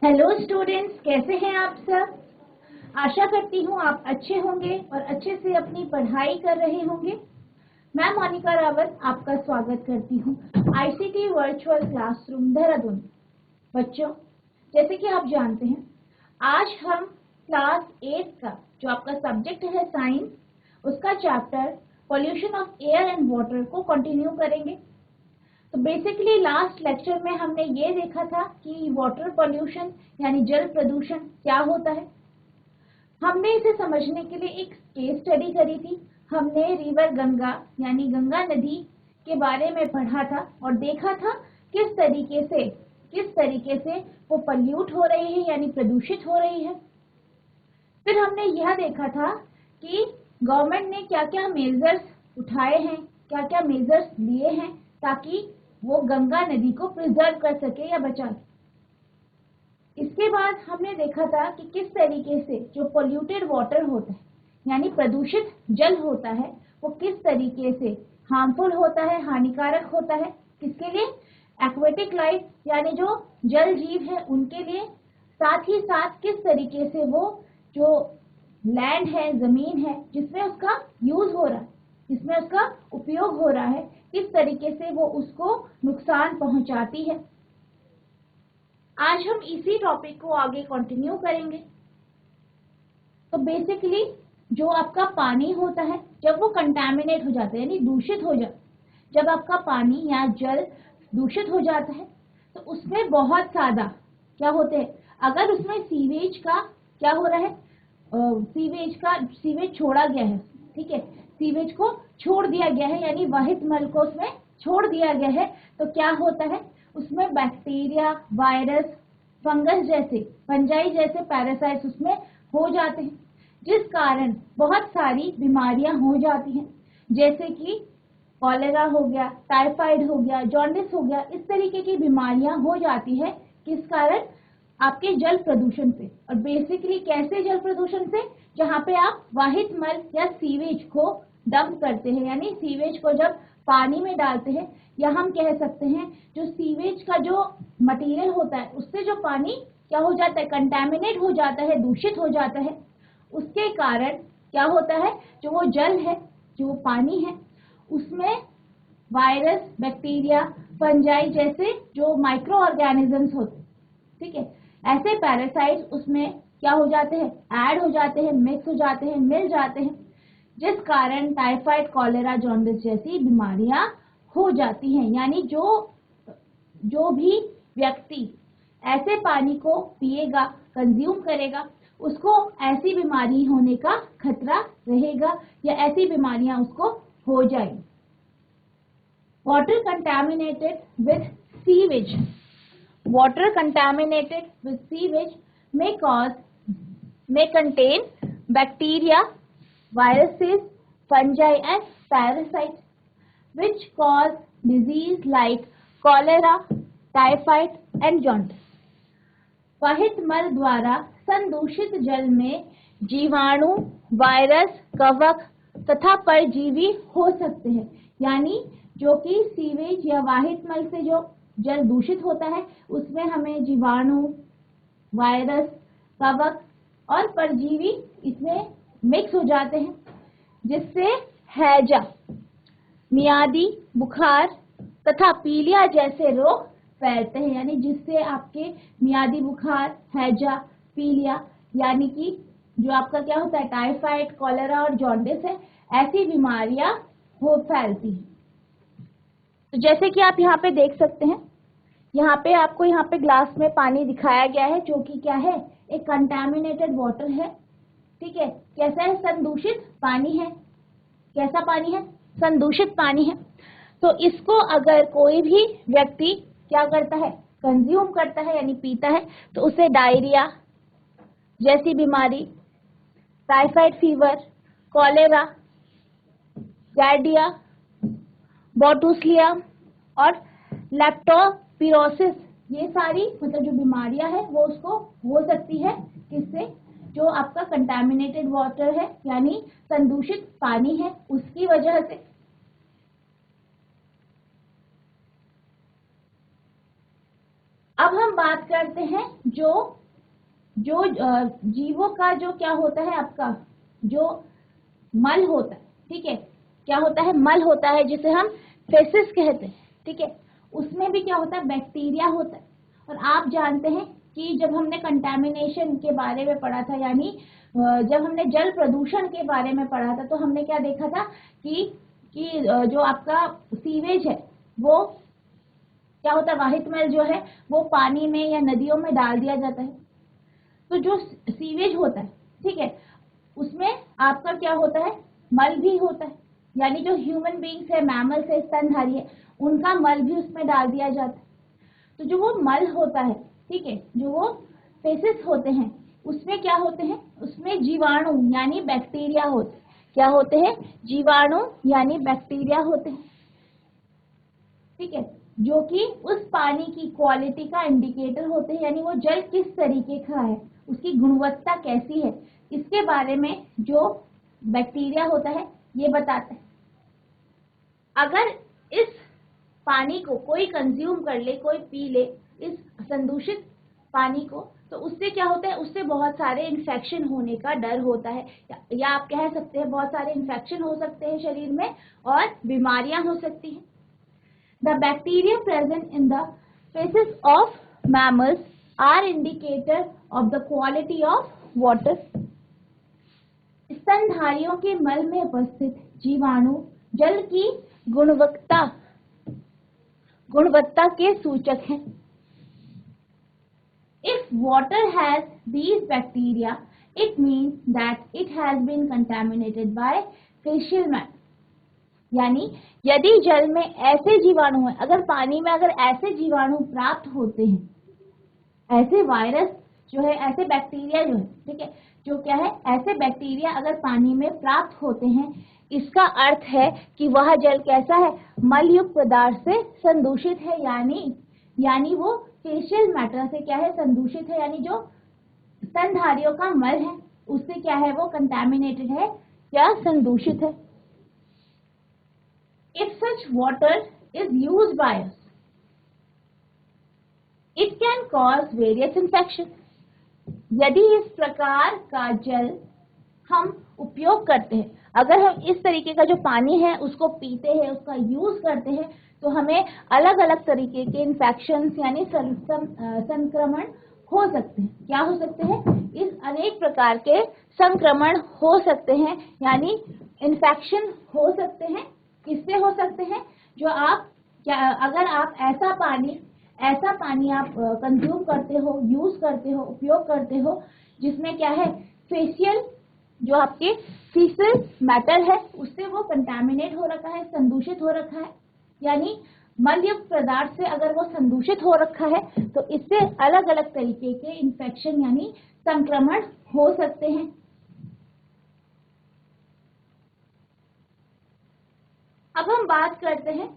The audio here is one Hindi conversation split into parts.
हेलो स्टूडेंट्स, कैसे हैं आप सब। आशा करती हूँ आप अच्छे होंगे और अच्छे से अपनी पढ़ाई कर रहे होंगे। मैं मोनिका रावत आपका स्वागत करती हूँ आईसीटी वर्चुअल क्लासरूम देहरादून। बच्चों, जैसे कि आप जानते हैं, आज हम क्लास 8 का जो आपका सब्जेक्ट है साइंस, उसका chapter pollution of air and water को कंटिन्यू करेंगे। तो बेसिकली लास्ट लेक्चर में हमने ये देखा था कि वाटर पॉल्यूशन यानी जल प्रदूषण क्या होता है। हमने इसे समझने के लिए एक केस स्टडी करी थी। हमने रिवर गंगा यानी गंगा नदी के बारे में पढ़ा था और देखा था किस तरीके से वो पल्यूट हो रही है यानी प्रदूषित हो रही है। फिर हमने यह देखा था कि गवर्नमेंट ने क्या क्या मेजर्स उठाए हैं, क्या क्या मेजर्स लिए हैं ताकि वो गंगा नदी को प्रिजर्व कर सके या बचा सके। इसके बाद हमने देखा था कि किस तरीके से जो पोल्यूटेड वाटर होता है यानी प्रदूषित जल होता है वो किस तरीके से हार्मफुल होता है, हानिकारक होता है। किसके लिए? एक्वेटिक लाइफ यानी जो जल जीव है उनके लिए। साथ ही साथ किस तरीके से वो जो लैंड है, जमीन है जिसमें उसका यूज हो रहा है, जिसमें उसका उपयोग हो रहा है, किस तरीके से वो उसको नुकसान पहुंचाती है। आज हम इसी टॉपिक को आगे कंटिन्यू करेंगे। तो बेसिकली जो आपका पानी होता है जब वो कंटामिनेट हो जाता है यानी दूषित हो जाता है, जब आपका पानी या जल दूषित हो जाता है तो उसमें बहुत ज्यादा क्या होते हैं, अगर उसमें सीवेज का क्या हो रहा है, सीवेज छोड़ा गया है, ठीक है, सीवेज को छोड़ दिया गया है यानी वहित मल को उसमें छोड़ दिया गया है, तो क्या होता है उसमें बैक्टीरिया, वायरस, फंगस जैसे, फंजाई जैसे पैरासाइट्स उसमें हो जाते हैं, जिस कारण बहुत सारी बीमारियां हो जाती हैं, जैसे कि कॉलेरा हो गया, टाइफाइड हो गया, जॉन्डिस हो गया। इस तरीके की बीमारियां हो जाती है किस कारण? आपके जल प्रदूषण से। और बेसिकली कैसे जल प्रदूषण से? जहाँ पे आप वाहित मल या सीवेज को डंप करते हैं यानी सीवेज को जब पानी में डालते हैं, या हम कह सकते हैं जो सीवेज का जो मटेरियल होता है उससे जो पानी क्या हो जाता है, कंटेमिनेट हो जाता है, दूषित हो जाता है। उसके कारण क्या होता है, जो वो जल है, जो वो पानी है, उसमें वायरस, बैक्टीरिया, फंजाई जैसे जो माइक्रो ऑर्गेनिजम्स होते हैं, ठीक है, ऐसे पैरासाइट्स उसमें क्या हो जाते हैं, ऐड हो जाते हैं, मिक्स हो जाते हैं, मिल जाते हैं, जिस कारण टाइफाइड, कॉलेरा, जॉन्डिस जैसी बीमारियां हो जाती हैं। यानी जो भी व्यक्ति ऐसे पानी को पिएगा, कंज्यूम करेगा, उसको ऐसी बीमारी होने का खतरा रहेगा या ऐसी बीमारियां उसको हो जाएगी। Water contaminated with sewage, water contaminated with sewage may contain bacteria, viruses, fungi and parasites which cause disease like cholera, typhoid and jaundice. वहित मल द्वारा संदूषित जल में जीवाणु, वायरस, कवक तथा परजीवी हो सकते हैं। यानी जो कि सीवेज या वाहित मल से जो जल दूषित होता है उसमें हमें जीवाणु, वायरस, कवक और परजीवी इसमें मिक्स हो जाते हैं, जिससे हैजा, मियादी बुखार तथा पीलिया जैसे रोग फैलते हैं। यानी जिससे आपके मियादी बुखार, हैजा, पीलिया यानी कि जो आपका क्या होता है, टाइफाइड, कॉलेरा और जॉन्डिस है, ऐसी बीमारियां हो फैलती हैं। तो जैसे कि आप यहाँ पे देख सकते हैं, यहाँ पे आपको यहाँ पे ग्लास में पानी दिखाया गया है जो कि क्या है, एक कंटामिनेटेड वाटर है, ठीक है। कैसा है? संदूषित पानी है। कैसा पानी है? संदूषित पानी है। तो इसको अगर कोई भी व्यक्ति क्या करता है, कंज्यूम करता है यानी पीता है, तो उसे डायरिया जैसी बीमारी, टाइफाइड फीवर, कॉलेरा, गार्डिया, बोटुलिया और लैप्टोस्पिरोसिस, ये सारी मतलब जो बीमारियां हैं वो उसको हो सकती है। किससे? जो आपका कंटामिनेटेड वाटर है यानी संदूषित पानी है उसकी वजह से। अब हम हम बात करते हैं जो जीवों का जो क्या होता है, आपका जो मल होता है, ठीक है, क्या होता है, मल होता है जिसे हम फेसिस कहते हैं, ठीक है। उसमें भी क्या होता है, बैक्टीरिया होता है। और आप जानते हैं कि जब हमने कंटामिनेशन के बारे में पढ़ा था, यानी जब हमने जल प्रदूषण के बारे में पढ़ा था, तो हमने क्या देखा था कि जो आपका सीवेज है वो क्या होता है, वाहित मल जो है वो पानी में या नदियों में डाल दिया जाता है। तो जो सीवेज होता है, ठीक है, उसमें आपका क्या होता है, मल भी होता है, यानी जो ह्यूमन बीइंग्स है, मैमल्स है, स्तनधारी है, उनका मल भी उसमें डाल दिया जाता है। तो जो वो मल होता है, ठीक है, जो वो फेसिस होते हैं, उसमें क्या होते हैं, उसमें जीवाणु यानी बैक्टीरिया होते हैं। क्या होते हैं, जीवाणु यानी बैक्टीरिया होते हैं, ठीक है, जो कि उस पानी की क्वालिटी का इंडिकेटर होते हैं, यानी वो जल किस तरीके का है, उसकी गुणवत्ता कैसी है, इसके बारे में जो बैक्टीरिया होता है ये बताता है। अगर इस पानी को कोई कंज्यूम कर ले, कोई पी ले इस संदूषित पानी को, तो उससे क्या होता है, उससे बहुत सारे इन्फेक्शन होने का डर होता है, या आप कह सकते हैं बहुत सारे इन्फेक्शन हो सकते हैं शरीर में और बीमारियां हो सकती हैं। The bacteria present in the feces of mammals are indicator of the quality of water. स्तनधारियों के मल में उपस्थित जीवाणु जल की गुणवत्ता के सूचक हैं। If water has these bacteria, it means that it has been contaminated by facial matter. यानी यदि जल में ऐसे जीवाणु हैं, अगर पानी में अगर ऐसे जीवाणु प्राप्त होते हैं, ऐसे वायरस जो है, ऐसे बैक्टीरिया जो है, ठीक है, जो क्या है, ऐसे बैक्टीरिया अगर पानी में प्राप्त होते हैं, इसका अर्थ है कि वह जल कैसा है, मलयुक्त पदार्थ से संदूषित है, यानी वो फेशियल मैटर से क्या है, संदूषित है, यानी जो स्तनधारियों का मल है उससे क्या है, वो कंटामिनेटेड है या संदूषित है। If such water is used by us, it can cause various infections. यदि इस प्रकार का जल हम उपयोग करते हैं, अगर हम इस तरीके का जो पानी है उसको पीते हैं, उसका यूज करते हैं, तो हमें अलग अलग तरीके के इन्फेक्शंस यानी संक्रमण हो सकते हैं। क्या हो सकते हैं, इस अनेक प्रकार के संक्रमण हो सकते हैं, यानी इन्फेक्शन हो सकते हैं। किससे हो सकते हैं, जो आप अगर आप ऐसा पानी आप कंज्यूम करते हो, यूज करते हो, उपयोग करते हो, जिसमें क्या है, फेशियल जो आपके फीसल मैटर है उससे वो कंटामिनेट हो रखा है, संदूषित हो रखा है, यानी मलयुक्त पदार्थ से अगर वो संदूषित हो रखा है, तो इससे अलग अलग तरीके के इन्फेक्शन यानी संक्रमण हो सकते हैं। अब हम बात करते हैं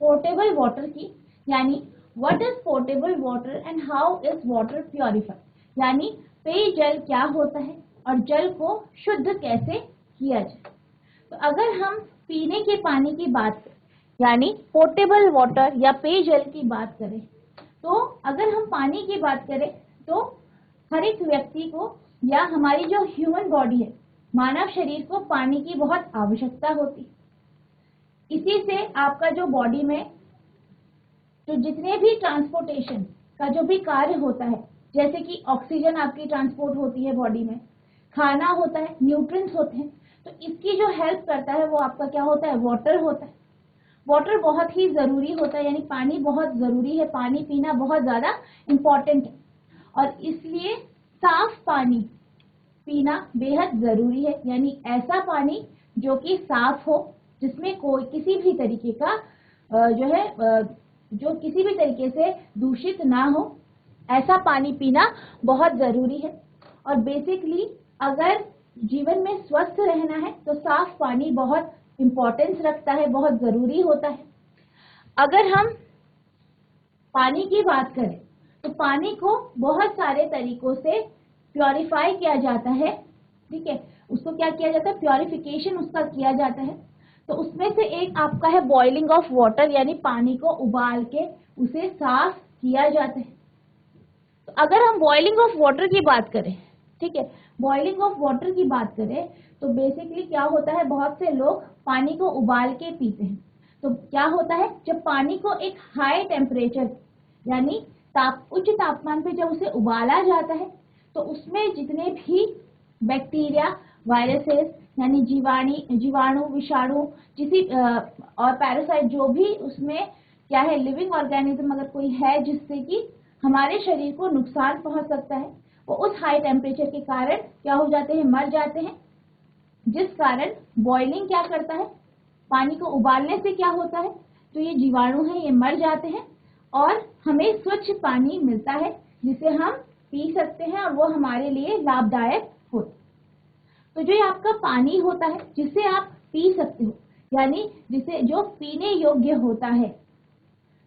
पोर्टेबल वाटर की, यानी what is portable water and how is water purified, यानी पेयजल क्या होता है और जल को शुद्ध कैसे किया जाए। तो अगर हम पीने के पानी की बात करें, यानी पोर्टेबल वाटर या पेयजल की बात करें, तो अगर हम पानी की बात करें तो हर एक व्यक्ति को या हमारी जो ह्यूमन बॉडी है, मानव शरीर को पानी की बहुत आवश्यकता होती है। इसी से आपका जो बॉडी में जो जितने भी ट्रांसपोर्टेशन का जो भी कार्य होता है, जैसे कि ऑक्सीजन आपकी ट्रांसपोर्ट होती है बॉडी में, खाना होता है, न्यूट्रिएंट्स होते हैं, तो इसकी जो हेल्प करता है वो आपका क्या होता है, वाटर होता है। वाटर बहुत ही जरूरी होता है, यानी पानी बहुत जरूरी है, पानी पीना बहुत ज्यादा इम्पोर्टेंट है, और इसलिए साफ पानी पीना बेहद जरूरी है, यानी ऐसा पानी जो कि साफ हो, जिसमें कोई किसी भी तरीके का जो किसी भी तरीके से दूषित ना हो, ऐसा पानी पीना बहुत जरूरी है। और बेसिकली अगर जीवन में स्वस्थ रहना है तो साफ पानी बहुत इम्पोर्टेंस रखता है, बहुत जरूरी होता है। अगर हम पानी की बात करें तो पानी को बहुत सारे तरीकों से प्योरीफाई किया जाता है, ठीक है, उसको क्या किया जाता है, प्योरिफिकेशन उसका किया जाता है। तो उसमें से एक आपका है बॉइलिंग ऑफ वाटर, यानी पानी को उबाल के उसे साफ किया जाता है। अगर हम बॉइलिंग ऑफ वाटर की बात करें, ठीक है, बॉइलिंग ऑफ वाटर की बात करें तो बेसिकली क्या होता है, बहुत से लोग पानी को उबाल के पीते हैं। तो क्या होता है, जब पानी को एक हाई टेम्परेचर यानी उच्च तापमान पे जब उसे उबाला जाता है तो उसमें जितने भी बैक्टीरिया, वायरसेस यानी जीवाणु, विषाणु, और पैरासाइट, जो भी उसमें क्या है, लिविंग ऑर्गेनिज्म अगर कोई है जिससे कि हमारे शरीर को नुकसान पहुंच सकता है, वो उस हाई टेम्परेचर के कारण क्या हो जाते हैं, मर जाते हैं। जिस कारण बॉइलिंग क्या करता है, पानी को उबालने से क्या होता है, तो ये जीवाणु है ये मर जाते हैं और हमें स्वच्छ पानी मिलता है जिसे हम पी सकते हैं और वो हमारे लिए लाभदायक होता है। तो जो ये आपका पानी होता है जिसे आप पी सकते हो, यानी जिसे जो पीने योग्य होता है,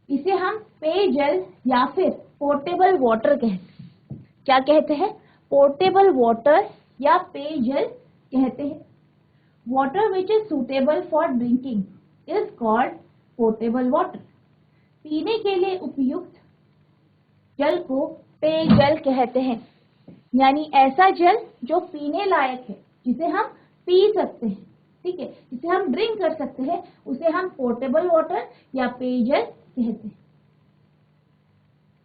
इसे हम पेयजल या फिर पोर्टेबल वाटर कहते हैं। क्या कहते हैं, पोर्टेबल वाटर या पेयजल कहते हैं। Water which is suitable for drinking is called portable water. पीने के लिए उपयुक्त जल को पेयजल कहते हैं, यानी ऐसा जल जो पीने लायक है, जिसे हम पी सकते हैं, ठीक है, जिसे हम ड्रिंक कर सकते हैं, उसे हम पोर्टेबल वाटर या पेयजल कहते हैं।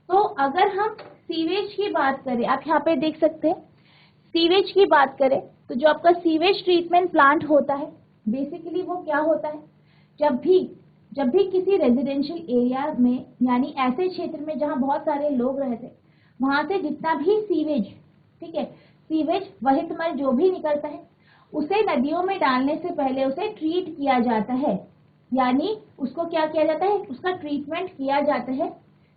तो अगर हम सीवेज की बात करें, आप यहाँ पे देख सकते हैं, सीवेज की बात करें तो जो आपका सीवेज ट्रीटमेंट प्लांट होता है, बेसिकली वो क्या होता है, जब भी किसी रेजिडेंशियल एरिया में यानी ऐसे क्षेत्र में जहाँ बहुत सारे लोग रहते हैं, वहां से जितना भी सीवेज, ठीक है, सीवेज वहित मल जो भी निकलता है, उसे नदियों में डालने से पहले उसे ट्रीट किया जाता है, यानी उसको क्या किया जाता है, उसका ट्रीटमेंट किया जाता है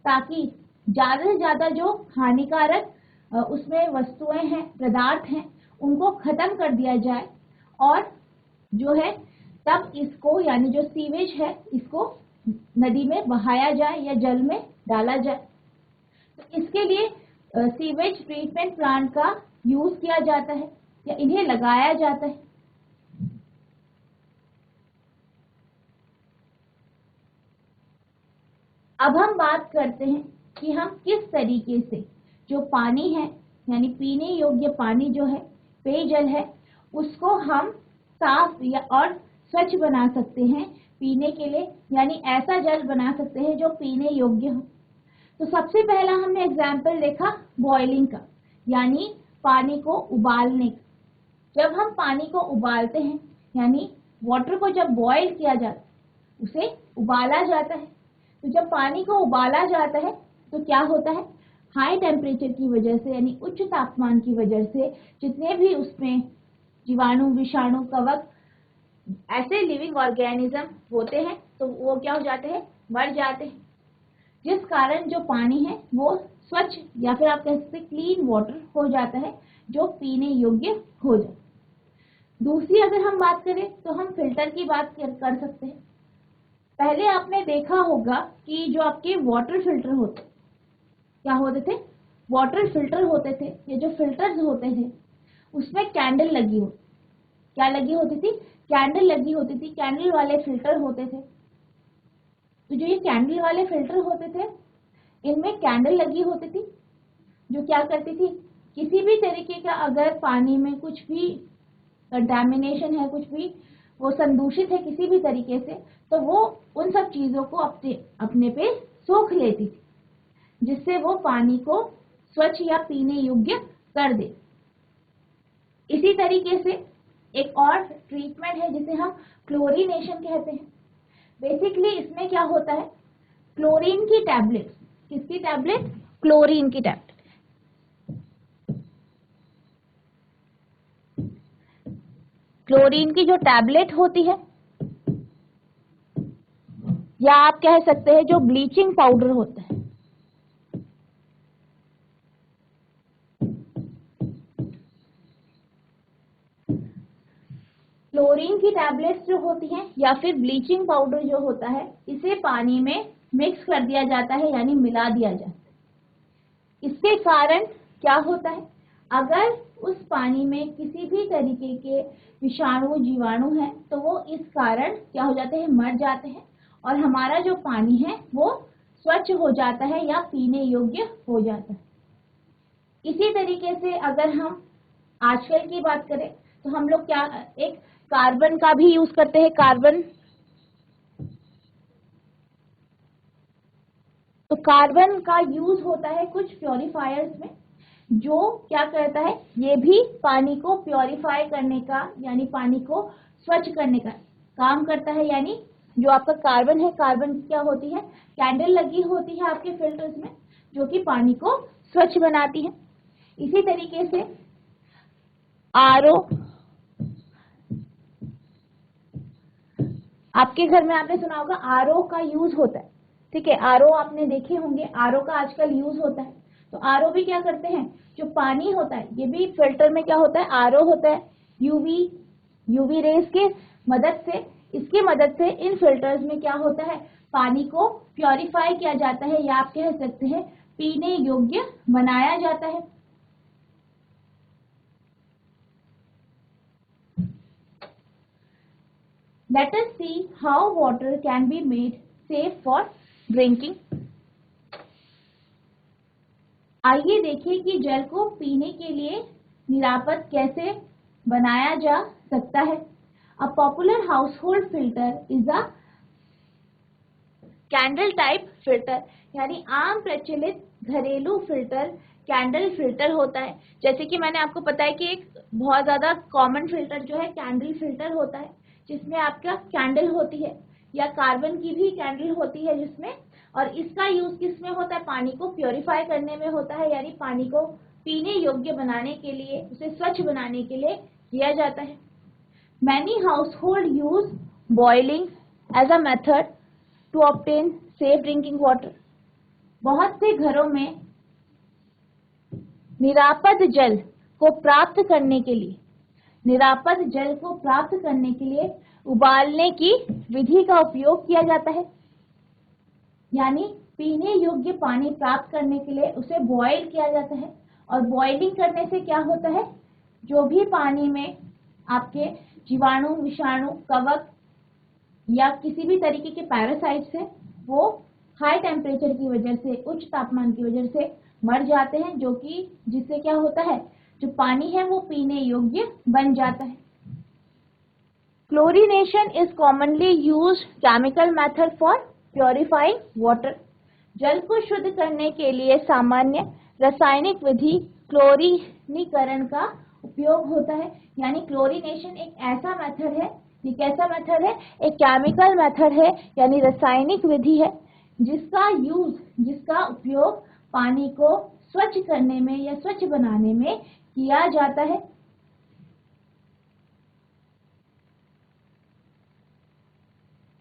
ताकि ज्यादा से ज्यादा जो हानिकारक उसमें वस्तुएं हैं, पदार्थ हैं, उनको खत्म कर दिया जाए और जो है तब इसको यानी जो सीवेज है इसको नदी में बहाया जाए या जल में डाला जाए। तो इसके लिए सीवेज ट्रीटमेंट प्लांट का यूज किया जाता है या इन्हें लगाया जाता है। अब हम बात करते हैं कि हम किस तरीके से जो पानी है यानी पीने योग्य पानी जो है, पेयजल है, उसको हम साफ या और स्वच्छ बना सकते हैं पीने के लिए, यानी ऐसा जल बना सकते हैं जो पीने योग्य हो। तो सबसे पहला हमने एग्जाम्पल देखा बॉइलिंग का, यानी पानी को उबालने का। जब हम पानी को उबालते हैं यानी वाटर को जब बॉयल किया जाता है, उसे उबाला जाता है। तो जब पानी को उबाला जाता है तो क्या होता है, हाई टेम्परेचर की वजह से यानी उच्च तापमान की वजह से जितने भी उसमें जीवाणु, विषाणु, कवक, ऐसे लिविंग ऑर्गेनिज्म होते हैं तो वो क्या हो जाते हैं, मर जाते हैं, जिस कारण जो पानी है वो स्वच्छ या फिर आप कह सकते क्लीन वाटर हो जाता है जो पीने योग्य हो जाता है। दूसरी अगर हम बात करें तो हम फिल्टर की बात कर सकते हैं। पहले आपने देखा होगा कि जो आपके वाटर फिल्टर होते, क्या होते थे, वाटर फिल्टर होते थे, ये जो फिल्टर्स होते थे उसमें कैंडल लगी होती, क्या लगी होती थी, कैंडल लगी होती थी, कैंडल वाले फिल्टर होते थे। तो जो ये कैंडल वाले फिल्टर होते थे, इनमें कैंडल लगी होती थी जो क्या करती थी, किसी भी तरीके का अगर पानी में कुछ भी कंटामिनेशन है, कुछ भी वो संदूषित है किसी भी तरीके से, तो वो उन सब चीजों को अपने पे सोख लेती थी, जिससे वो पानी को स्वच्छ या पीने योग्य कर दे। इसी तरीके से एक और ट्रीटमेंट है जिसे हम क्लोरीनेशन कहते हैं। बेसिकली इसमें क्या होता है, क्लोरीन की टैबलेट, किसकी टैबलेट, क्लोरीन की टैबलेट, क्लोरीन की जो टैबलेट होती है, या आप कह सकते हैं जो ब्लीचिंग पाउडर होता है, क्लोरीन की टैबलेट्स जो होती हैं या फिर ब्लीचिंग पाउडर जो होता है, इसे पानी में मिक्स कर दिया जाता है यानी मिला दिया जाता है। इसके कारण क्या होता है, अगर उस पानी में किसी भी तरीके के विषाणु, जीवाणु हैं तो वो इस कारण क्या हो जाते हैं, मर जाते हैं और हमारा जो पानी है वो स्वच्छ हो जाता है या पीने योग्य हो जाता है। इसी तरीके से अगर हम आजकल की बात करें तो हम लोग क्या एक कार्बन का भी यूज करते हैं, कार्बन। तो कार्बन का यूज होता है कुछ प्योरीफायर्स में, जो क्या करता है, ये भी पानी को प्योरीफाई करने का यानी पानी को स्वच्छ करने का काम करता है। यानी जो आपका कार्बन है, कार्बन की क्या होती है, कैंडल लगी होती है आपके फिल्टर्स में, जो कि पानी को स्वच्छ बनाती है। इसी तरीके से आरओ, आपके घर में आपने सुना होगा आरओ का यूज होता है, ठीक है, आरओ आपने देखे होंगे, आरओ का आजकल यूज होता है। तो आरओ भी क्या करते हैं, जो पानी होता है, ये भी फिल्टर में क्या होता है, आरओ होता है। यूवी रेस के मदद से, इसकी मदद से इन फिल्टर्स में क्या होता है, पानी को प्योरीफाई किया जाता है, या आप कह सकते हैं पीने योग्य बनाया जाता है। Let us see how water can be made safe for drinking. आइए देखिए कि जल को पीने के लिए निरापद कैसे बनाया जा सकता है। A popular household filter is a candle type filter, यानी आम प्रचलित घरेलू फिल्टर कैंडल फिल्टर होता है। जैसे कि मैंने आपको बताया कि एक बहुत ज्यादा कॉमन फिल्टर जो है कैंडल फिल्टर होता है, जिसमें आपका कैंडल होती है, या कार्बन की भी कैंडल होती है जिसमें, और इसका यूज किसमें होता है, पानी को प्योरीफाई करने में होता है, यानी पानी को पीने योग्य बनाने के लिए, उसे स्वच्छ बनाने के लिए किया जाता है। Many household use boiling as a method to obtain safe drinking water. बहुत से घरों में निरापद जल को प्राप्त करने के लिए, निरापद जल को प्राप्त करने के लिए उबालने की विधि का उपयोग किया जाता है। यानी पीने योग्य पानी प्राप्त करने के लिए उसे बॉईल किया जाता है, और बॉइलिंग करने से क्या होता है, जो भी पानी में आपके जीवाणु, विषाणु, कवक या किसी भी तरीके के पैरासाइट्स हैं, वो हाई टेम्परेचर की वजह से, उच्च तापमान की वजह से मर जाते हैं, जो कि जिससे क्या होता है, जो पानी है वो पीने योग्य बन जाता है। Chlorination is commonly used chemical method for purifying water. जल को शुद्ध करने के लिए सामान्य रासायनिक विधि क्लोरीनीकरण का उपयोग होता है। यानी क्लोरीनेशन एक ऐसा मेथड है, ये कैसा मेथड है, एक केमिकल मेथड है, यानी रासायनिक विधि है, जिसका उपयोग पानी को स्वच्छ करने में या स्वच्छ बनाने में किया जाता है।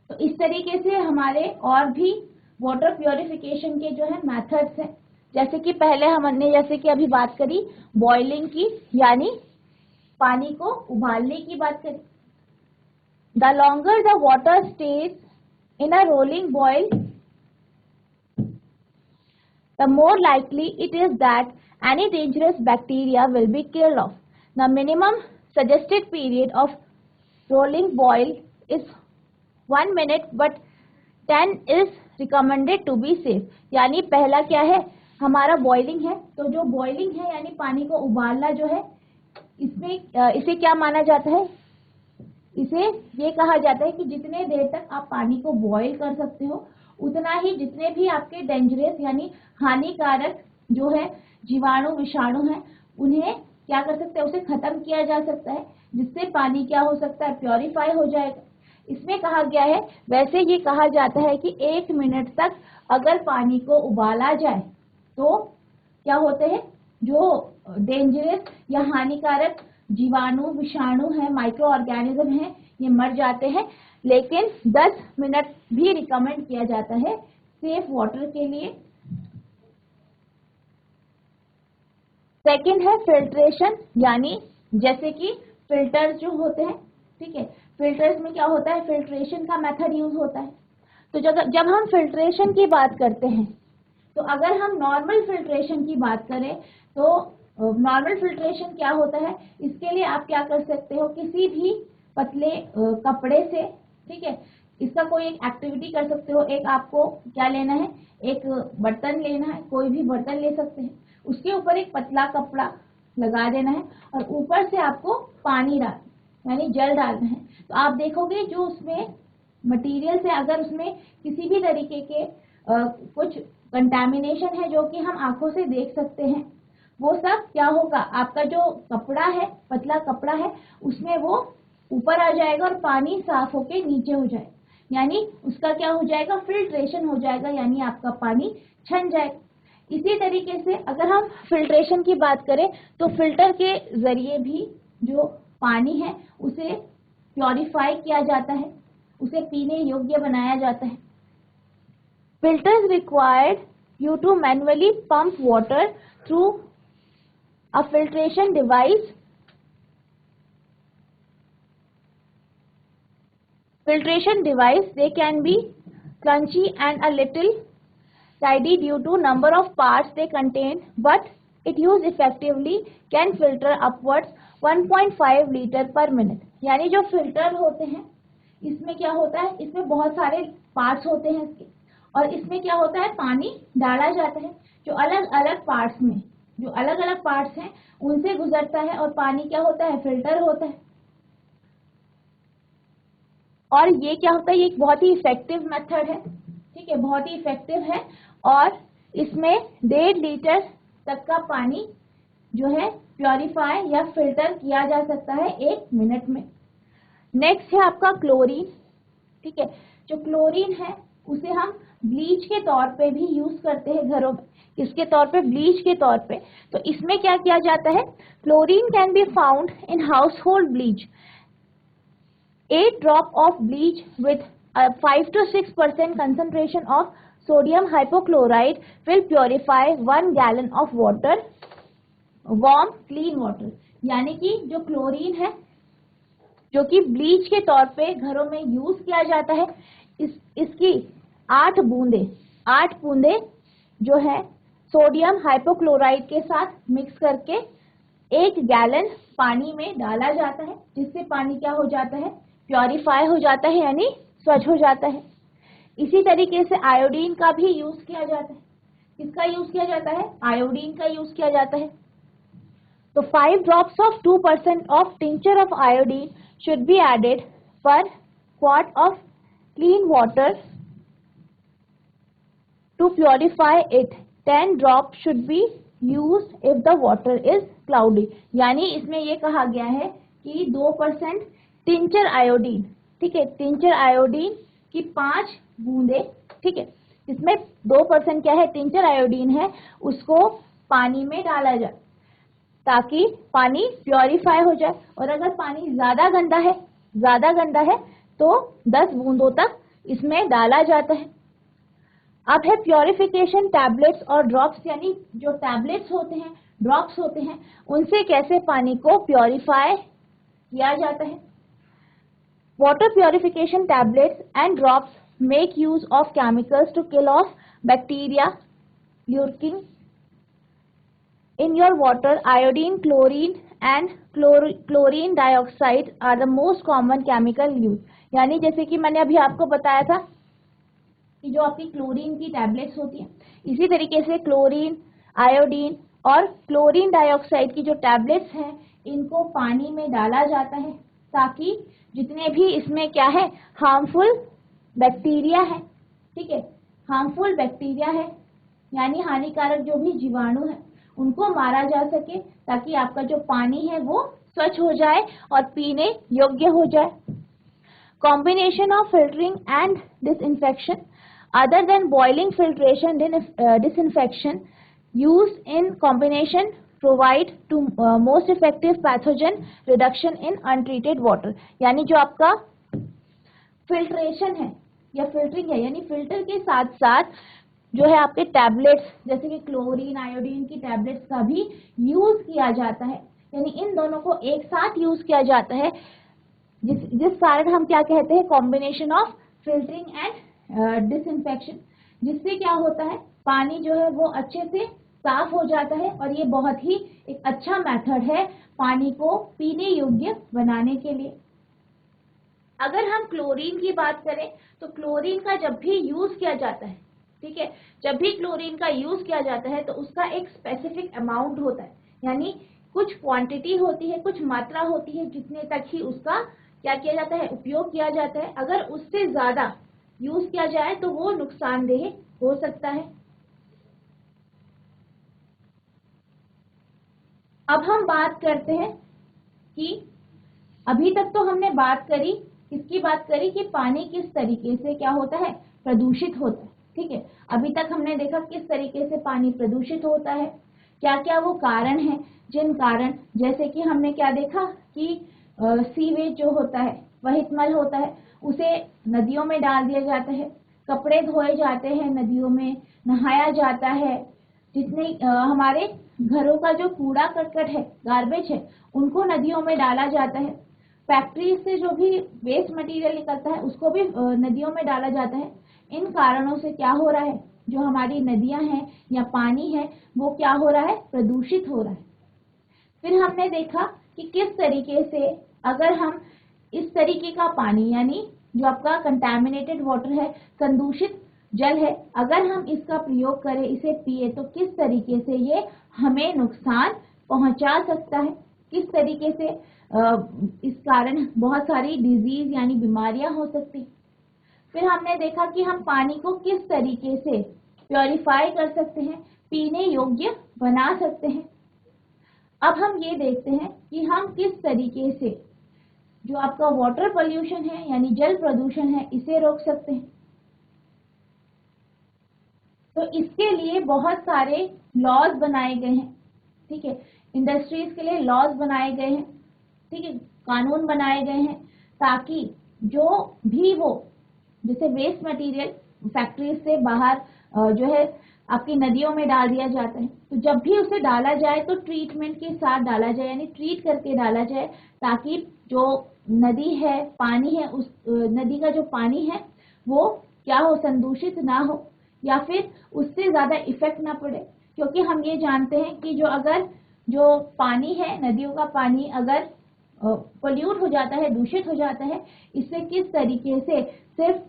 तो इस तरीके से हमारे और भी वाटर प्योरिफिकेशन के जो है मेथड्स हैं। जैसे कि पहले हमने जैसे कि अभी बात करी बॉइलिंग की, यानी पानी को उबालने की बात करी। The longer the water stage in a rolling boil, the more likely it is that any dangerous bacteria will be killed off. The minimum suggested period of rolling boil is 1 minute, but 10 is recommended to be safe. यानी पहला क्या है, हमारा बॉइलिंग है, तो जो बॉइलिंग है यानी पानी को उबालना जो है, इसमें इसे क्या माना जाता है, इसे ये कहा जाता है कि जितने देर तक आप पानी को बॉईल कर सकते हो, उतना ही जितने भी आपके डेंजरस यानी हानिकारक जो है जीवाणु, विषाणु हैं, उन्हें क्या कर सकते हैं, उसे खत्म किया जा सकता है, जिससे पानी क्या हो सकता है, प्योरीफाई हो जाएगा। इसमें कहा गया है, वैसे ये कहा जाता है कि 1 मिनट तक अगर पानी को उबाला जाए तो क्या होते हैं, जो डेंजरस या हानिकारक जीवाणु, विषाणु है, माइक्रो ऑर्गेनिज्म है, ये मर जाते हैं। लेकिन 10 मिनट भी रिकमेंड किया जाता है सेफ वाटर के लिए। सेकंड है फिल्ट्रेशन, यानी जैसे कि फिल्टर्स जो होते हैं, ठीक है, फिल्टर्स में क्या होता है, फिल्ट्रेशन का मेथड यूज होता है। तो जब हम फिल्ट्रेशन की बात करते हैं, तो अगर हम नॉर्मल फिल्ट्रेशन की बात करें तो नॉर्मल फिल्ट्रेशन क्या होता है, इसके लिए आप क्या कर सकते हो, किसी भी पतले कपड़े से, ठीक है, इसका कोई एक एक्टिविटी कर सकते हो। एक आपको क्या लेना है, एक बर्तन लेना है, कोई भी बर्तन ले सकते हैं, उसके ऊपर एक पतला कपड़ा लगा देना है और ऊपर से आपको पानी यानी जल डालना है। तो आप देखोगे जो उसमें मटेरियल से अगर उसमें किसी भी तरीके के कुछ कंटामिनेशन है जो कि हम आंखों से देख सकते हैं, वो सब क्या होगा, आपका जो कपड़ा है, पतला कपड़ा है, उसमें वो ऊपर आ जाएगा और पानी साफ होके नीचे हो जाएगा, यानी उसका क्या हो जाएगा, फिल्ट्रेशन हो जाएगा, यानी आपका पानी छन जाएगा। इसी तरीके से अगर हम फिल्ट्रेशन की बात करें तो फिल्टर के जरिए भी जो पानी है उसे प्योरीफाई किया जाता है, उसे पीने योग्य बनाया जाता है। Filters required you to manually pump water through a filtration device. Filtration device, they can be clunky and a little tidy due to number of parts they contain, but it used effectively can filter upwards 1.5 litre पर मिनट। यानी जो फिल्टर होते हैं इसमें क्या होता है, इसमें बहुत सारे पार्ट्स होते हैं इसके, और इसमें क्या होता है, पानी डाला जाता है जो अलग अलग पार्ट्स में, जो अलग अलग पार्ट्स हैं उनसे गुजरता है और पानी क्या होता है, फिल्टर होता है। और ये क्या होता है, ये एक बहुत ही इफेक्टिव मेथड है, ठीक है, बहुत ही इफेक्टिव है, और इसमें 1.5 लीटर तक का पानी जो है प्योरीफाई या फिल्टर किया जा सकता है 1 मिनट में। नेक्स्ट है आपका क्लोरीन, ठीक है। जो क्लोरीन है उसे हम ब्लीच के तौर पे भी यूज करते हैं घरों में, किसके तौर पे, ब्लीच के तौर पे। तो इसमें क्या किया जाता है, chlorine can be found in house hold bleach. 8 drop of bleach with a 5 to 6% concentration of sodium hypochlorite will purify 1 gallon of water, warm clean water। यानी कि जो क्लोरीन है जो कि ब्लीच के तौर पे घरों में यूज किया जाता है, इसकी 8 बूंदे जो है सोडियम हाइपोक्लोराइड के साथ मिक्स करके 1 गैलन पानी में डाला जाता है, जिससे पानी क्या हो जाता है, प्योरीफाई हो जाता है, यानी स्वच्छ हो जाता है। इसी तरीके से आयोडीन का भी यूज किया जाता है। किसका यूज किया जाता है, आयोडीन का यूज किया जाता है। तो 5 drops of 2% of tincture of iodine should be added per quart of clean water to purify it. 10 drops should be used if the water is cloudy। यानी इसमें ये कहा गया है कि 2% टिंचर आयोडीन, ठीक है, टिंचर आयोडीन की 5 बूंदे, ठीक है, इसमें 2% क्या है, टिंचर आयोडीन है, उसको पानी में डाला जाए ताकि पानी प्योरीफाई हो जाए। और अगर पानी ज्यादा गंदा है तो 10 बूंदों तक इसमें डाला जाता है। अब है प्योरिफिकेशन टैबलेट्स और ड्रॉप्स, यानी जो टैबलेट्स होते हैं, ड्रॉप्स होते हैं, उनसे कैसे पानी को प्योरीफाई किया जाता है। Water purification tablets and drops make use of chemicals to kill off bacteria lurking in your water. Iodine, chlorine and chlorine dioxide are the most common chemical used। यानी जैसे कि मैंने अभी आपको बताया था कि जो आपकी क्लोरीन की टैबलेट्स होती हैं, इसी तरीके से क्लोरीन, आयोडीन और क्लोरीन डाइऑक्साइड की जो टैबलेट्स हैं, इनको पानी में डाला जाता है ताकि जितने भी इसमें क्या है, हार्मफुल बैक्टीरिया है, ठीक है, हार्मफुल बैक्टीरिया है, यानी हानिकारक जो भी जीवाणु है, उनको मारा जा सके ताकि आपका जो पानी है वो स्वच्छ हो जाए और पीने योग्य हो जाए। Combination of filtering and disinfection other than boiling filtration disinfection use in combination provide to most effective pathogen reduction in untreated water. यानी जो आपका फिल्ट्रेशन है या फिल्टरिंग है, यानी फिल्टर के साथ साथ जो है आपके टैबलेट्स जैसे कि क्लोरीन, आयोडीन की टैबलेट्स का भी यूज किया जाता है, यानी इन दोनों को एक साथ यूज किया जाता है, जिस कारण हम क्या कहते हैं, combination of filtering and disinfection, जिससे क्या होता है, पानी जो है वो अच्छे से साफ हो जाता है। और ये बहुत ही एक अच्छा मेथड है पानी को पीने योग्य बनाने के लिए। अगर हम क्लोरीन की बात करें तो क्लोरीन का जब भी यूज किया जाता है, ठीक है। जब भी क्लोरीन का यूज किया जाता है तो उसका एक स्पेसिफिक अमाउंट होता है, यानी कुछ क्वांटिटी होती है, कुछ मात्रा होती है, जितने तक ही उसका क्या किया जाता है, उपयोग किया जाता है। अगर उससे ज्यादा यूज किया जाए तो वो नुकसानदेह हो सकता है। अब हम बात करते हैं कि अभी तक तो हमने बात करी, किसकी बात करी कि पानी किस तरीके से क्या होता है, प्रदूषित होता है। ठीक है, अभी तक हमने देखा किस तरीके से पानी प्रदूषित होता है, क्या क्या वो कारण हैं जिन कारण, जैसे कि हमने क्या देखा कि सीवेज जो होता है, वहित मल होता है, उसे नदियों में डाल दिया जाता है, कपड़े धोए जाते हैं नदियों में, नहाया जाता है, जितने हमारे घरों का जो कूड़ा करकट है, गार्बेज है, उनको नदियों में डाला जाता है। फैक्ट्री से जो भी वेस्ट मटेरियल निकलता है उसको भी नदियों में डाला जाता है। इन कारणों से क्या हो रहा है, जो हमारी नदियां हैं या पानी है वो क्या हो रहा है, प्रदूषित हो रहा है। फिर हमने देखा कि किस तरीके से अगर हम इस तरीके का पानी, यानी जो आपका कंटैमिनेटेड वाटर है, संदूषित जल है, अगर हम इसका प्रयोग करें, इसे पिए, तो किस तरीके से ये हमें नुकसान पहुंचा सकता है, किस तरीके से इस कारण बहुत सारी डिजीज यानी बीमारियां हो सकती। फिर हमने देखा कि हम पानी को किस तरीके से प्योरीफाई कर सकते हैं, पीने योग्य बना सकते हैं। अब हम ये देखते हैं कि हम किस तरीके से जो आपका वाटर पोल्यूशन है यानी जल प्रदूषण है, इसे रोक सकते हैं। तो इसके लिए बहुत सारे लॉज बनाए गए हैं। ठीक है, इंडस्ट्रीज के लिए लॉज बनाए गए हैं, ठीक है, कानून बनाए गए हैं, ताकि जो भी वो जैसे वेस्ट मटेरियल फैक्ट्रीज से बाहर जो है आपकी नदियों में डाल दिया जाता है, तो जब भी उसे डाला जाए तो ट्रीटमेंट के साथ डाला जाए, यानी ट्रीट करके डाला जाए, ताकि जो नदी है, पानी है, उस नदी का जो पानी है वो क्या हो, संदूषित ना हो, या फिर उससे ज्यादा इफेक्ट ना पड़े। क्योंकि हम ये जानते हैं कि जो पानी है, नदियों का पानी अगर पोल्यूट हो जाता है, दूषित हो जाता है, इससे किस तरीके से सिर्फ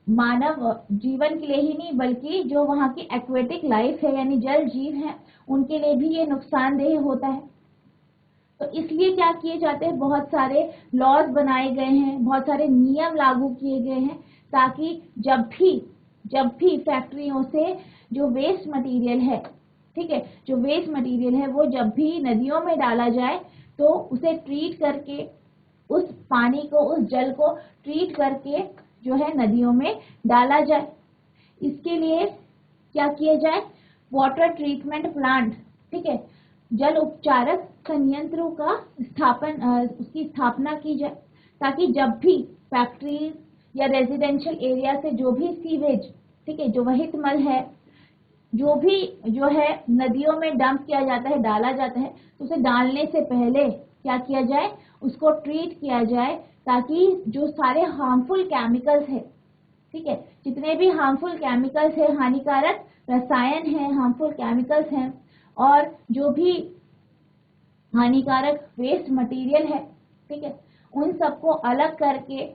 मानव जीवन के लिए ही नहीं, बल्कि जो वहाँ की एक्वेटिक लाइफ है यानी जल जीव है, उनके लिए भी ये नुकसानदेह होता है। तो इसलिए क्या किए जाते हैं, बहुत सारे लॉज बनाए गए हैं, बहुत सारे नियम लागू किए गए हैं, ताकि जब भी फैक्ट्रियों से जो वेस्ट मटेरियल है, ठीक है, जो वेस्ट मटेरियल है वो जब भी नदियों में डाला जाए तो उसे ट्रीट करके, उस पानी को, उस जल को ट्रीट करके जो है नदियों में डाला जाए। इसके लिए क्या किया जाए, वाटर ट्रीटमेंट प्लांट, ठीक है, जल उपचारक संयंत्रों का उसकी स्थापना की जाए, ताकि जब भी फैक्ट्रीज या रेजिडेंशियल एरिया से जो भी सीवेज, ठीक है, जो वहित मल है, जो भी जो है नदियों में डंप किया जाता है, डाला जाता है, तो उसे डालने से पहले क्या किया जाए, उसको ट्रीट किया जाए, ताकि जो सारे हार्मफुल केमिकल्स है, ठीक है, जितने भी हार्मफुल केमिकल्स है, हानिकारक रसायन है, हार्मफुल केमिकल्स हैं, और जो भी हानिकारक वेस्ट मटेरियल है, ठीक है, उन सबको अलग करके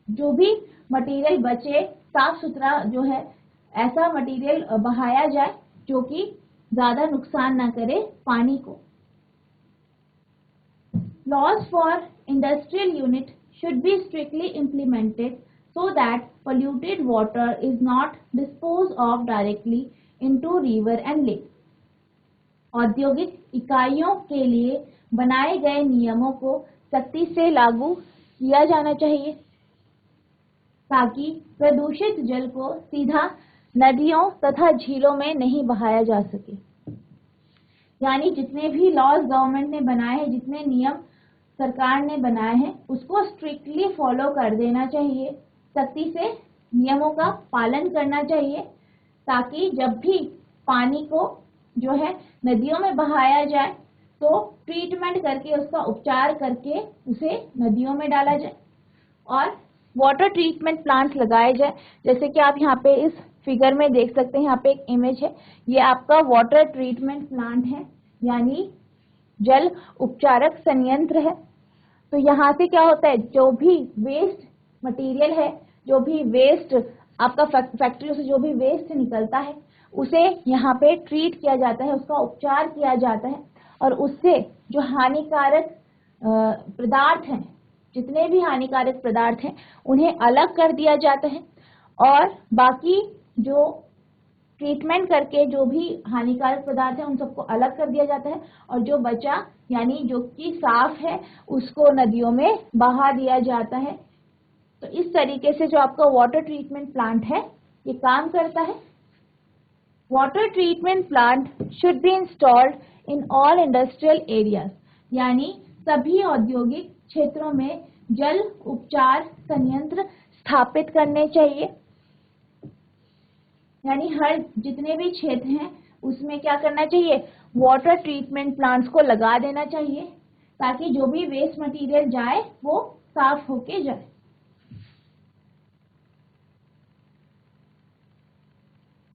जो भी मटेरियल बचे, साफ सुथरा जो है ऐसा मटेरियल बहाया जाए जो कि ज्यादा नुकसान ना करे पानी को। Laws for industrial unit should be strictly implemented so that polluted water is not disposed of directly into river and lake. औद्योगिक इकाइयों के लिए बनाए गए नियमों को सख्ती से लागू किया जाना चाहिए, ताकि प्रदूषित जल को सीधा नदियों तथा झीलों में नहीं बहाया जा सके। यानी जितने भी लॉज गवर्नमेंट ने बनाए हैं, जितने नियम सरकार ने बनाए हैं, उसको स्ट्रिक्टली फॉलो कर देना चाहिए, सख्ती से नियमों का पालन करना चाहिए, ताकि जब भी पानी को जो है नदियों में बहाया जाए तो ट्रीटमेंट करके, उसका उपचार करके उसे नदियों में डाला जाए और वाटर ट्रीटमेंट प्लांट लगाए जाए। जैसे कि आप यहाँ पे इस फिगर में देख सकते हैं, यहाँ पे एक इमेज है, ये आपका वाटर ट्रीटमेंट प्लांट है, यानी जल उपचारक संयंत्र है। तो यहाँ से क्या होता है, जो भी वेस्ट मटेरियल है, जो भी वेस्ट आपका फैक्ट्रियों से जो भी वेस्ट निकलता है उसे यहाँ पे ट्रीट किया जाता है, उसका उपचार किया जाता है और उससे जो हानिकारक पदार्थ हैं, जितने भी हानिकारक पदार्थ हैं उन्हें अलग कर दिया जाता है और बाकी जो ट्रीटमेंट करके जो भी हानिकारक पदार्थ है उन सबको अलग कर दिया जाता है और जो बचा यानी जो कि साफ है उसको नदियों में बहा दिया जाता है। तो इस तरीके से जो आपका वाटर ट्रीटमेंट प्लांट है ये काम करता है। Water treatment plant should be installed in all industrial areas, यानी सभी औद्योगिक क्षेत्रों में जल उपचार संयंत्र स्थापित करने चाहिए। यानी हर जितने भी क्षेत्र हैं उसमें क्या करना चाहिए, वाटर ट्रीटमेंट प्लांट्स को लगा देना चाहिए ताकि जो भी वेस्ट मटेरियल जाए वो साफ होके जाए।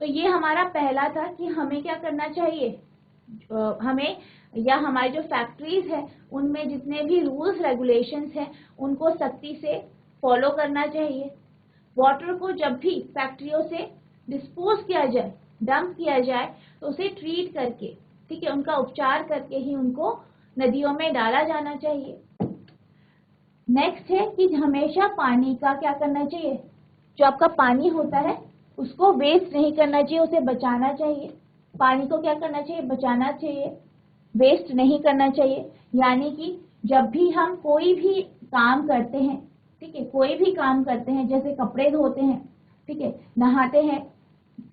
तो ये हमारा पहला था कि हमें क्या करना चाहिए, हमें या हमारी जो फैक्ट्रीज है उनमें जितने भी रूल्स रेगुलेशंस हैं उनको सख्ती से फॉलो करना चाहिए। वाटर को जब भी फैक्ट्रियों से डिस्पोज किया जाए, डंप किया जाए, तो उसे ट्रीट करके, ठीक है, उनका उपचार करके ही उनको नदियों में डाला जाना चाहिए। नेक्स्ट है कि हमेशा पानी का क्या करना चाहिए, जो आपका पानी होता है उसको वेस्ट नहीं करना चाहिए, उसे बचाना चाहिए। पानी को क्या करना चाहिए, बचाना चाहिए, वेस्ट नहीं करना चाहिए। यानी कि जब भी हम कोई भी काम करते हैं, ठीक है, कोई भी काम करते हैं जैसे कपड़े धोते हैं, ठीक है, नहाते हैं,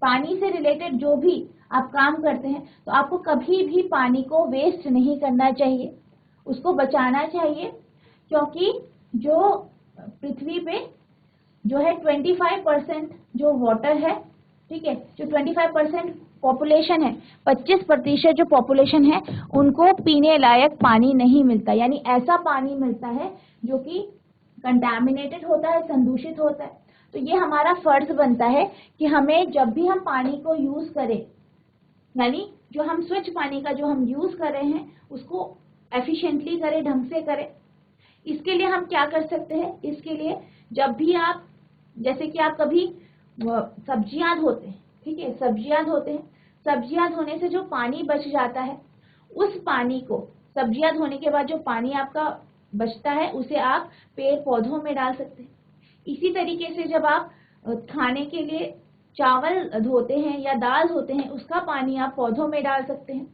पानी से रिलेटेड जो भी आप काम करते हैं तो आपको कभी भी पानी को वेस्ट नहीं करना चाहिए, उसको बचाना चाहिए। क्योंकि जो पृथ्वी पे जो है 25% जो वाटर है, ठीक है, जो 25% पॉपुलेशन है, 25% जो पॉपुलेशन है उनको पीने लायक पानी नहीं मिलता, यानी ऐसा पानी मिलता है जो कि कंटामिनेटेड होता है, संदूषित होता है। तो ये हमारा फर्ज बनता है कि हमें जब भी हम पानी को यूज करें, यानी जो हम स्वच्छ पानी का जो हम यूज कर रहे हैं उसको एफिशिएंटली करें, ढंग से करें। इसके लिए हम क्या कर सकते हैं, इसके लिए जब भी आप, जैसे कि आप कभी सब्जियां धोते हैं, ठीक है, सब्जियां धोते हैं, सब्जियां धोने से जो पानी बच जाता है उस पानी को, सब्जियां धोने के बाद जो पानी आपका बचता है उसे आप पेड़ पौधों में डाल सकते हैं। इसी तरीके से जब आप खाने के लिए चावल धोते हैं या दाल धोते हैं उसका पानी आप पौधों में डाल सकते हैं।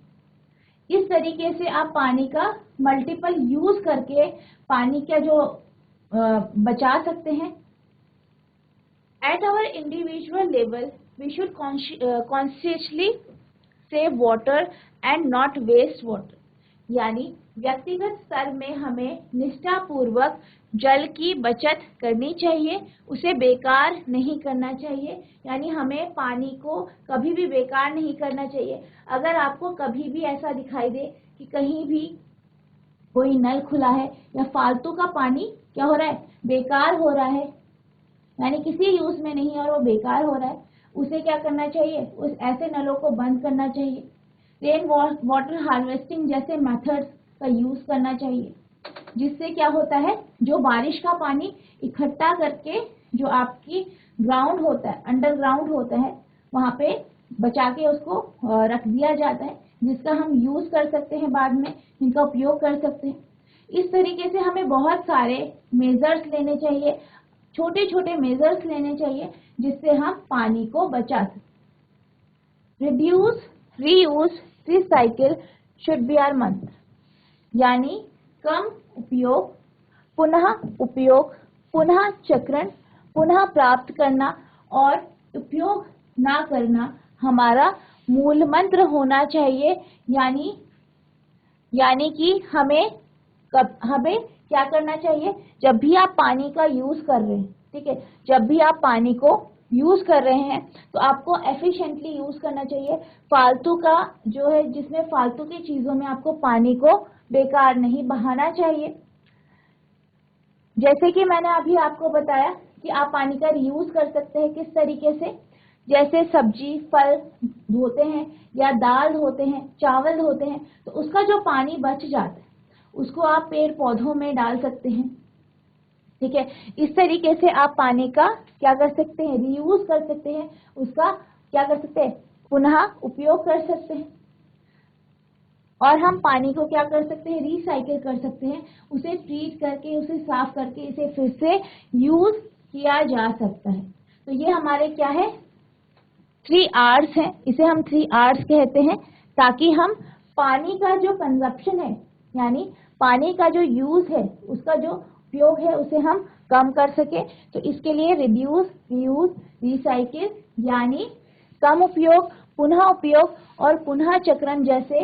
इस तरीके से आप पानी का मल्टीपल यूज करके पानी का जो बचा सकते हैं। At our individual level, we should consciously save water and not waste water. यानी व्यक्तिगत स्तर में हमें निष्ठापूर्वक जल की बचत करनी चाहिए, उसे बेकार नहीं करना चाहिए। यानी हमें पानी को कभी भी बेकार नहीं करना चाहिए। अगर आपको कभी भी ऐसा दिखाई दे कि कहीं भी कोई नल खुला है या फालतू का पानी क्या हो रहा है, बेकार हो रहा है, यानी किसी यूज में नहीं और वो बेकार हो रहा है, उसे क्या करना चाहिए, उस ऐसे नलों को बंद करना चाहिए। रेन वाटर हार्वेस्टिंग जैसे मेथड्स का यूज करना चाहिए, जिससे क्या होता है, जो बारिश का पानी इकट्ठा करके जो आपकी ग्राउंड होता है, अंडरग्राउंड होता है, वहां पे बचा के उसको रख दिया जाता है, जिसका हम यूज कर सकते हैं, बाद में इनका उपयोग कर सकते हैं। इस तरीके से हमें बहुत सारे मेजर्स लेने चाहिए, छोटे छोटे मेजर्स लेने चाहिए जिससे हम पानी को बचा सकें। Reduce, reuse, recycle should be our mantra, यानी कम उपयोग, पुनः उपयोग, पुनः चक्रण, पुनः प्राप्त करना और उपयोग ना करना हमारा मूल मंत्र होना चाहिए। यानी कि हमें क्या करना चाहिए, जब भी आप पानी का यूज कर रहे हैं, ठीक है, जब भी आप पानी को यूज कर रहे हैं तो आपको एफिशिएंटली यूज करना चाहिए। फालतू का जो है, जिसमें फालतू की चीजों में आपको पानी को बेकार नहीं बहाना चाहिए। जैसे कि मैंने अभी आपको बताया कि आप पानी का रीयूज कर सकते हैं किस तरीके से, जैसे सब्जी फल धोते हैं या दाल धोते हैं, चावल धोते हैं, तो उसका जो पानी बच जाता है उसको आप पेड़ पौधों में डाल सकते हैं, ठीक है। इस तरीके से आप पानी का क्या कर सकते हैं, रीयूज कर सकते हैं, उसका क्या कर सकते हैं, पुनः उपयोग कर सकते हैं। और हम पानी को क्या कर सकते हैं, रिसाइकिल कर सकते हैं, उसे ट्रीट करके, उसे साफ करके इसे फिर से यूज किया जा सकता है। तो ये हमारे क्या है, 3 R's हैं, इसे हम 3 R's कहते हैं, ताकि हम पानी का जो कंजप्शन है, यानी पानी का जो यूज है, उसका जो उपयोग है, उसे हम कम कर सके। तो इसके लिए रिड्यूस, रीयूज, रिसाइकिल यानी कम उपयोग, पुनः उपयोग और पुनः चक्रण जैसे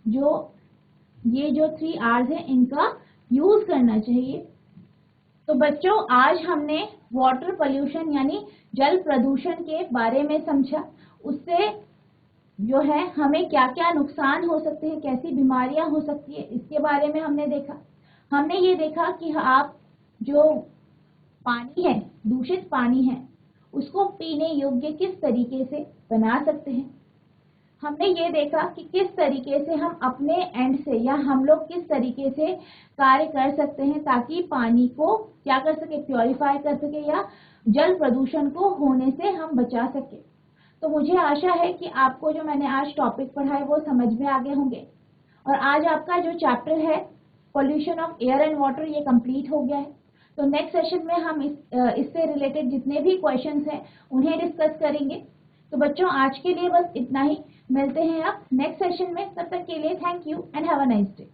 ये जो 3 R's हैं, इनका यूज करना चाहिए। तो बच्चों, आज हमने वाटर पोल्यूशन यानी जल प्रदूषण के बारे में समझा। उससे जो है हमें क्या क्या नुकसान हो सकते हैं, कैसी बीमारियां हो सकती है, इसके बारे में हमने देखा। हमने ये देखा कि आप जो पानी है, दूषित पानी है, उसको पीने योग्य किस तरीके से बना सकते हैं। हमने ये देखा कि किस तरीके से हम अपने एंड से या हम लोग किस तरीके से कार्य कर सकते हैं ताकि पानी को क्या कर सके, प्योरीफाई कर सके या जल प्रदूषण को होने से हम बचा सके। तो मुझे आशा है कि आपको जो मैंने आज टॉपिक पढ़ा है वो समझ में आ गए होंगे। और आज आपका जो चैप्टर है pollution of air and water, ये कंप्लीट हो गया है। तो नेक्स्ट सेशन में हम इससे रिलेटेड जितने भी क्वेश्चंस हैं उन्हें डिस्कस करेंगे। तो बच्चों, आज के लिए बस इतना ही। मिलते हैं आप नेक्स्ट सेशन में, तब तक के लिए thank you and have a nice day.